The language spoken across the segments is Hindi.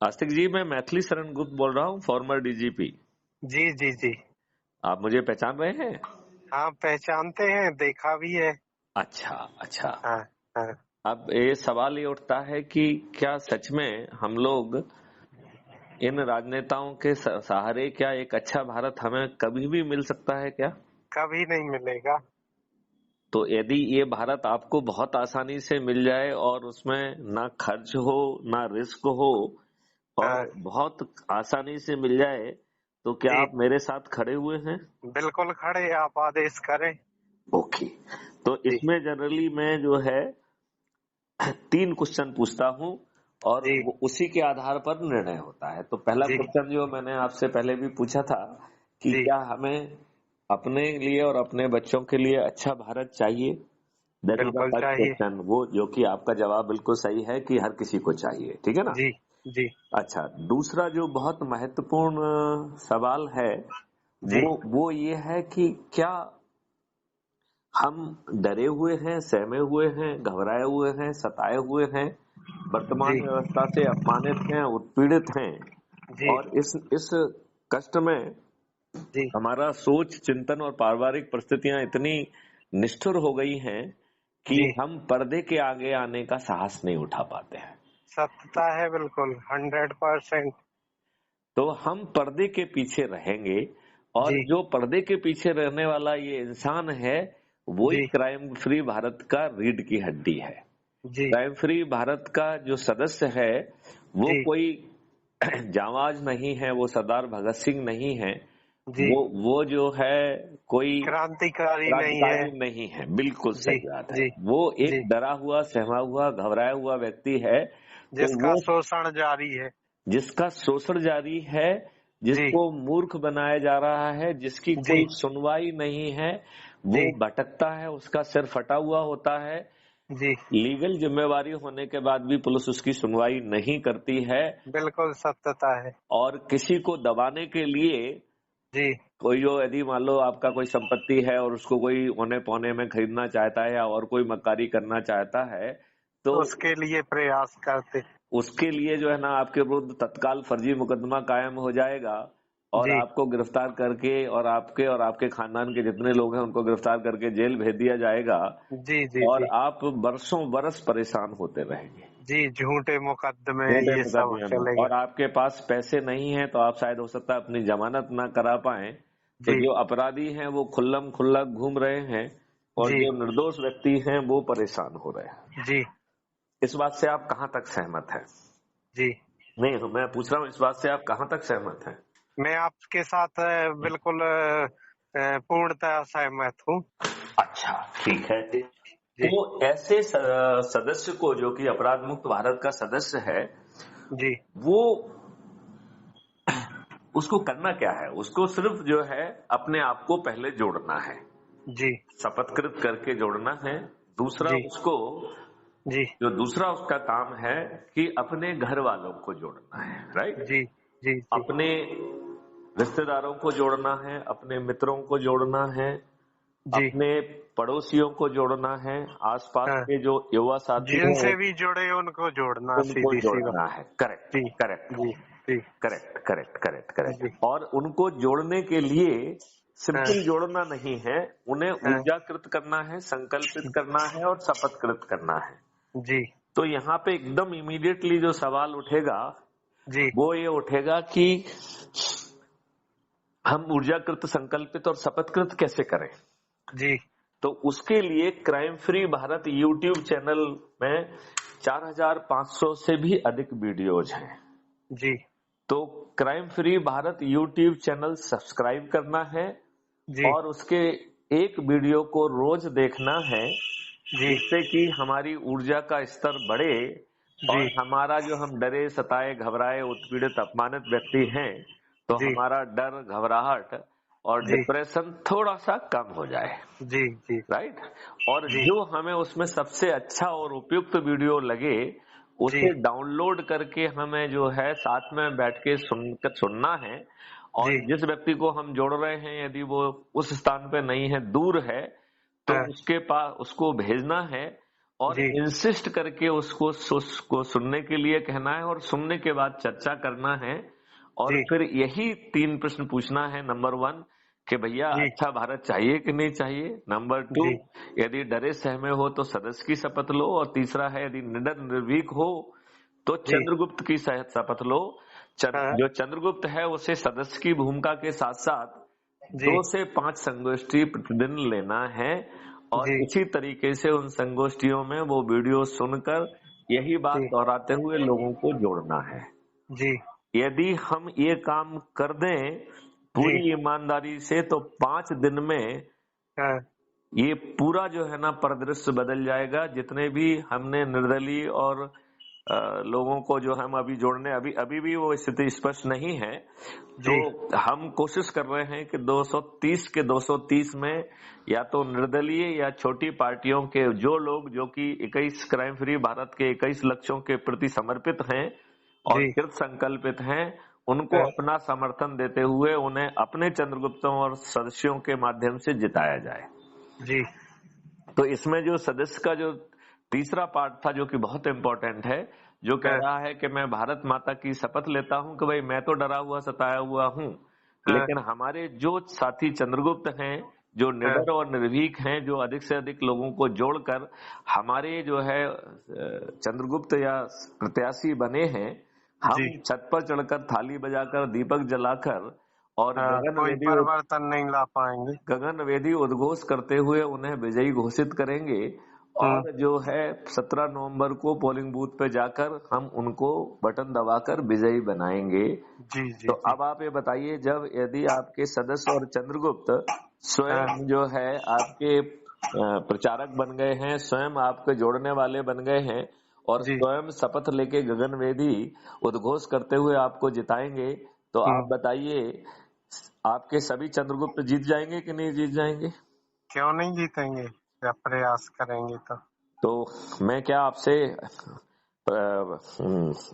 आस्तिक जी, मैं मैथिली शरण गुप्त बोल रहा हूँ, फॉर्मर डीजीपी। जी जी जी। आप मुझे पहचान रहे हैं? हाँ, पहचानते हैं, देखा भी है। अच्छा अच्छा। हाँ हाँ। अब ये सवाल ये उठता है कि क्या सच में हम लोग इन राजनेताओं के सहारे क्या एक अच्छा भारत हमें कभी भी मिल सकता है क्या? कभी नहीं मिलेगा। तो यदि ये भारत आपको बहुत आसानी से मिल जाए और उसमें ना खर्च हो ना रिस्क हो और हाँ बहुत आसानी से मिल जाए, तो क्या जी, आप मेरे साथ खड़े हुए हैं? बिल्कुल खड़े, आप आदेश करें। ओके। तो जी इसमें जनरली मैं जो है 3 क्वेश्चन पूछता हूँ और जी उसी के आधार पर निर्णय होता है। तो पहला जी क्वेश्चन जो मैंने आपसे पहले भी पूछा था कि जी, क्या हमें अपने लिए और अपने बच्चों के लिए अच्छा भारत चाहिए? दैट इज द बिल्कुल फर्स्ट चाहिए। क्वेश्चन, वो जो कि आपका जवाब बिल्कुल सही है कि हर किसी को चाहिए, ठीक है ना? जी जी अच्छा, दूसरा जो बहुत महत्वपूर्ण सवाल है जी वो ये है कि क्या हम डरे हुए हैं, सहमे हुए हैं, घबराए हुए हैं, सताए हुए हैं, वर्तमान जी व्यवस्था से अपमानित हैं, उत्पीड़ित हैं जी और इस कष्ट में जी। हमारा सोच, चिंतन और पारिवारिक परिस्थितियां इतनी निष्ठुर हो गई हैं कि जी, हम पर्दे के आगे आने का साहस नहीं उठा पाते हैं। सत्यता है, बिल्कुल 100%। तो हम पर्दे के पीछे रहेंगे और जी जो पर्दे के पीछे रहने वाला ये इंसान है, वो ही जी क्राइम फ्री भारत का रीढ़ की हड्डी है। जी क्राइम फ्री भारत का जो सदस्य है वो जी कोई जांबाज नहीं है, वो सरदार भगत सिंह नहीं है, जी, वो जो है कोई क्रांतिकारी नहीं है। क्रांतिकारी नहीं है। बिल्कुल जी सही बात है। जी वो एक जी, डरा हुआ, सहमा हुआ, घबराया हुआ व्यक्ति है। तो जिसका वो शोषण जारी है। जिसका शोषण जारी है, जी जिसको मूर्ख बनाया जा रहा है, जिसकी जी कोई सुनवाई नहीं है, जी वो भटकता है, उसका सिर फटा हुआ होता है। जी, लीगल जिम्मेवारी होने के बाद भी पुलिस उसकी सुनवाई नहीं करती है बिल्कुल सत्यता है। और किसी को दबाने के लिए जी, कोई जो यदि मान लो आपका कोई संपत्ति है और उसको कोई औने पौने में खरीदना चाहता है या और कोई मक्कारी करना चाहता है, तो उसके लिए प्रयास करते। उसके लिए जो है ना आपके विरुद्ध तत्काल फर्जी मुकदमा कायम हो जाएगा और जी आपको गिरफ्तार करके और आपके खानदान के जितने लोग हैं उनको गिरफ्तार करके जेल भेज दिया जाएगा जी जी और जी आप बरसों बरस परेशान होते रहेंगे जी, झूठे मुकदमे झूठे ये सब मुकदमे में। चलेगा। और आपके पास पैसे नहीं है तो आप शायद हो सकता है अपनी जमानत ना करा पाए। तो जी जो अपराधी हैं वो खुल्लम खुल्ला घूम रहे हैं और जी जो निर्दोष व्यक्ति हैं वो परेशान हो रहे हैं। जी इस बात से आप कहाँ तक सहमत हैं? जी, नहीं, मैं पूछ रहा हूँ इस बात से आप कहाँ तक सहमत हैं? मैं आपके साथ बिल्कुल पूर्णतः सहमत हूँ। अच्छा, ठीक है। जी जी तो ऐसे सदस्य को जो कि अपराध मुक्त भारत का सदस्य है, जी वो उसको करना क्या है? उसको सिर्फ जो है अपने आप को पहले जोड़ना है, जी शपथकृत करके जोड़ना है। दूसरा जी उसको जी जो दूसरा उसका काम है कि अपने घर वालों को जोड़ना है, राइट? जी जी जी अपने रिश्तेदारों को जोड़ना है, अपने मित्रों को जोड़ना है, जी, अपने पड़ोसियों को जोड़ना है, आसपास हाँ, के जो युवा साथी हैं जिनसे भी जुड़े उनको जोड़ना, उनको सीधी सी बात। जोड़ना है। करेक्ट, जी करेक्ट, जी जी करेक्ट, करेक्ट, करेक्ट, करेक्ट। जी, और उनको जोड़ने के लिए हाँ सिंपल जोड़ना नहीं है, उन्हें हाँ ऊर्जाकृत करना है, संकल्पित करना है और शपथकृत करना है। जी तो यहाँ पे एकदम इमीडिएटली जो सवाल उठेगा जी वो ये उठेगा कि हम ऊर्जाकृत, संकल्पित और शपथकृत कैसे करें? जी तो उसके लिए crime free Bharat YouTube channel में 4500 से भी अधिक वीडियोज हैं। जी तो crime free Bharat YouTube channel subscribe करना है जी और उसके एक वीडियो को रोज देखना है, जी जिससे कि हमारी ऊर्जा का स्तर बढ़े जी और हमारा जो हम डरे, सताए, घबराए, उत्पीड़ित, अपमानित व्यक्ति हैं, तो जी हमारा डर, घबराहट और जी डिप्रेशन थोड़ा सा कम हो जाए, जी जी राइट? और जी जो हमें उसमें सबसे अच्छा और उपयुक्त वीडियो लगे जी उसे डाउनलोड करके हमें जो है साथ में बैठ के सुनना है। और जी, जिस व्यक्ति को हम जोड़ रहे हैं यदि वो उस स्थान पे नहीं है, दूर है, तो हाँ उसके पास उसको भेजना है और जी इंसिस्ट करके उसको सुनने के लिए कहना है और सुनने के बाद चर्चा करना है। और जी फिर यही 3 प्रश्न पूछना है। नंबर 1 कि भैया जी अच्छा भारत चाहिए कि नहीं चाहिए। नंबर 2, जी यदि डरे सहमे हो तो सदस्य की शपथ लो। और तीसरा है यदि निडर निर्भीक हो तो जी चंद्रगुप्त की शपथ लो। हाँ जो चंद्रगुप्त है उसे सदस्य की भूमिका के साथ साथ जी 2 से 5 संगोष्ठी प्रतिदिन लेना है। और जी इसी तरीके से उन संगोष्ठियों में वो वीडियो सुनकर यही बात जी दोहराते हुए लोगों को जोड़ना है। जी यदि हम ये काम कर दें जी पूरी ईमानदारी से तो 5 दिन में हाँ ये पूरा जो है ना परिदृश्य बदल जाएगा। जितने भी हमने निर्दलीय और लोगों को जो हम अभी जोड़ने अभी अभी भी वो स्थिति स्पष्ट नहीं है। तो जी हम कोशिश कर रहे हैं कि 230 के 230 में या तो निर्दलीय या छोटी पार्टियों के जो लोग जो कि 21 क्राइम फ्री भारत के 21 लक्ष्यों के प्रति समर्पित हैं और जी कृत संकल्पित हैं, उनको हाँ अपना समर्थन देते हुए उन्हें अपने चंद्रगुप्तों और सदस्यों के माध्यम से जिताया जाए। जी तो इसमें जो सदस्य का जो तीसरा पार्ट था जो कि बहुत इंपॉर्टेंट है, जो कह हाँ रहा है कि मैं भारत माता की शपथ लेता हूं कि भाई मैं तो डरा हुआ सताया हुआ हूं, हाँ लेकिन हमारे जो साथी चंद्रगुप्त हैं जो हाँ निडर और निर्भीक हैं, जो अधिक से अधिक लोगों को जोड़कर हमारे जो है चंद्रगुप्त या प्रत्याशी बने हैं, हम जी छत पर चढ़कर थाली बजाकर दीपक जलाकर और हाँ कोई परिवर्तन नहीं ला पाएंगे। गगन वेदी उद्घोष करते हुए उन्हें विजयी घोषित करेंगे। और जो है 17 नवंबर को पोलिंग बूथ पे जाकर हम उनको बटन दबाकर विजयी बनाएंगे। जी जी तो जी अब आप ये बताइए, जब यदि आपके सदस्य और चंद्रगुप्त हाँ स्वयं जो है आपके प्रचारक बन गए हैं, स्वयं आपके जोड़ने वाले बन गए हैं और जी स्वयं शपथ लेके गगन वेदी उद्घोष करते हुए आपको जिताएंगे, तो आप बताइए आपके सभी चंद्रगुप्त जीत जाएंगे कि नहीं जीत जाएंगे? क्यों नहीं जीतेंगे या प्रयास करेंगे तो मैं क्या आपसे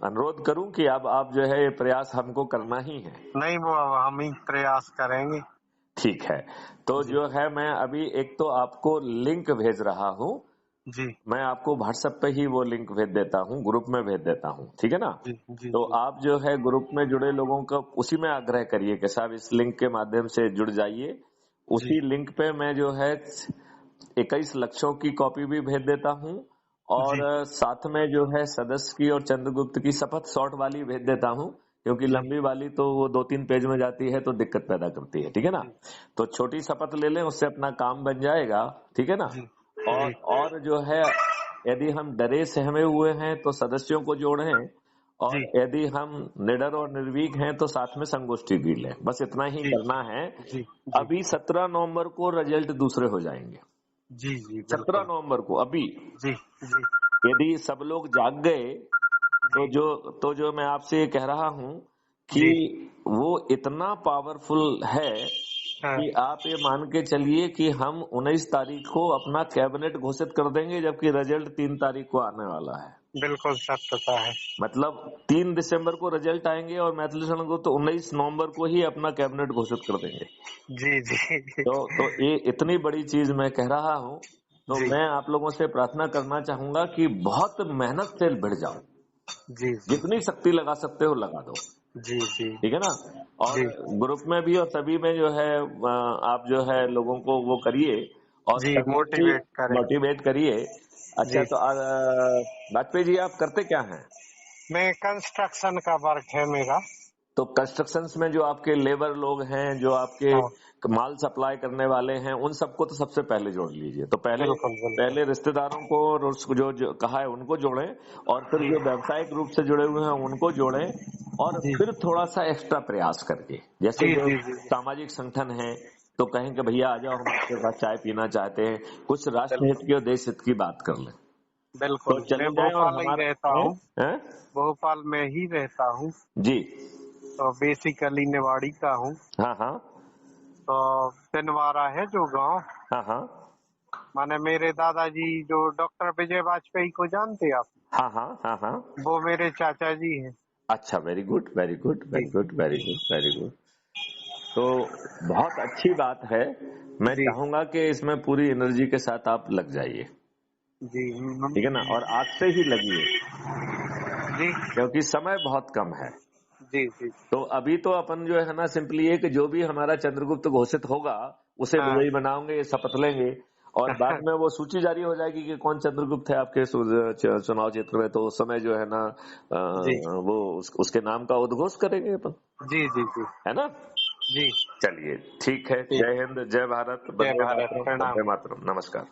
अनुरोध करूं कि अब आप जो है ये प्रयास हमको करना ही है। नहीं, वो अब हम ही प्रयास करेंगे। ठीक है, तो जी जो है मैं अभी एक तो आपको लिंक भेज रहा हूं। जी मैं आपको व्हाट्सएप पे ही वो लिंक भेज देता हूं, ग्रुप में भेज देता हूं, ठीक है ना? जी जी तो जी आप जो है ग्रुप में जुड़े लोगों का उसी में आग्रह करिए कि साहब इस लिंक के माध्यम से जुड़ जाइए। जी उसी लिंक पे मैं जो है 21 लक्ष्यों की कॉपी भी भेज देता हूँ और जी साथ में जो है सदस्य की और चंद्रगुप्त की शपथ शॉर्ट वाली भेज देता हूँ, क्योंकि जी लंबी वाली तो वो 2-3 पेज में जाती है तो दिक्कत पैदा करती है, ठीक है ना? जी तो छोटी शपथ ले लें, उससे अपना काम बन जाएगा, ठीक है ना? जी जी और जो है यदि हम डरे सहमे हुए हैं तो सदस्यों को जोड़ें जी और यदि हम निडर और निर्भीक हैं तो साथ में संगोष्ठी भी लें। बस इतना ही जी करना है। जी जी अभी 17 नवंबर को रिजल्ट दूसरे हो जाएंगे। जी जी 17 बिल्कुल। नवंबर को अभी जी जी यदि सब लोग जाग गए जी तो जो मैं आपसे ये कह रहा हूं कि जी वो इतना पावरफुल है हाँ कि आप ये मान के चलिए कि हम 19 तारीख को अपना कैबिनेट घोषित कर देंगे, जबकि रिजल्ट 3 तारीख को आने वाला है। बिल्कुल सत्यता है। मतलब 3 दिसंबर को रिजल्ट आएंगे और मैथिली शरण को तो 19 नवंबर को ही अपना कैबिनेट घोषित कर देंगे। जी जी तो ये इतनी बड़ी चीज मैं कह रहा हूं, तो जी मैं आप लोगों से प्रार्थना करना चाहूंगा कि बहुत मेहनत से भिड़ जाओ, जी जी जितनी शक्ति लगा सकते हो लगा दो, जी जी ठीक है ना? और जी ग्रुप में भी और सभी में जो है आप जो है लोगों को वो करिए और जी संगोष्ठी मोटिवेट करें। मोटिवेट करिए। अच्छा, जी तो वाजपेयी जी आप करते क्या हैं? मैं कंस्ट्रक्शन का वर्क है मेरा। तो कंस्ट्रक्शंस में जो आपके लेबर लोग हैं, जो आपके हाँ माल सप्लाई करने वाले हैं, उन सबको तो सबसे पहले जोड़ लीजिए। तो पहले बिल्कुल बिल्कुल। पहले रिश्तेदारों को और उसको जो कहा है उनको जोड़ें और फिर जी जो व्यावसायिक रूप से जुड़े हुए हैं उनको जोड़ें और जी फिर थोड़ा सा एक्स्ट्रा प्रयास करके, जैसे जी जो जी जी सामाजिक संगठन है तो कहें कि भैया आ जाओ हम आपके साथ चाय पीना चाहते हैं, कुछ राष्ट्र बिल्कुल हित की और देश हित की बात कर लें, तो बिल्कुल। मैं चले जाएं और भोपाल ही रहता हमारा हूँ। हैं? भोपाल में ही रहता हूँ। जी, तो बेसिकली निवाड़ी का हूँ। हाँ हाँ तो पिनवारा है जो गांव, हाँ हाँ माने मेरे दादाजी जो डॉक्टर विजय वाजपेयी को जानते आप, हाँ हाँ हाँ हाँ। वो मेरे चाचा जी हैं। अच्छा, वेरी गुड वेरी गुड जी वेरी गुड वेरी जी गुड वेरी गुड। तो बहुत अच्छी बात है। मैं जी चाहूंगा कि इसमें पूरी एनर्जी के साथ आप लग जाइए। जी ठीक है ना, और आज से ही लगिए, जी क्योंकि समय बहुत कम है। जी जी तो अभी तो अपन जो है ना सिंपली ये कि जो भी हमारा चंद्रगुप्त घोषित होगा उसे हाँ विजयी बनाओगे, शपथ लेंगे, और बाद में वो सूची जारी हो जाएगी कि कौन चंद्रगुप्त है आपके चुनाव क्षेत्र में, तो उस समय जो है ना जी वो उसके नाम का उद्घोष करेंगे अपन, जी जी जी है ना। जी चलिए ठीक है, ठीक। जय हिंद, जय भारत, जय वंदे भारत, मातरम, प्रणाम। वंदे मातरम, नमस्कार।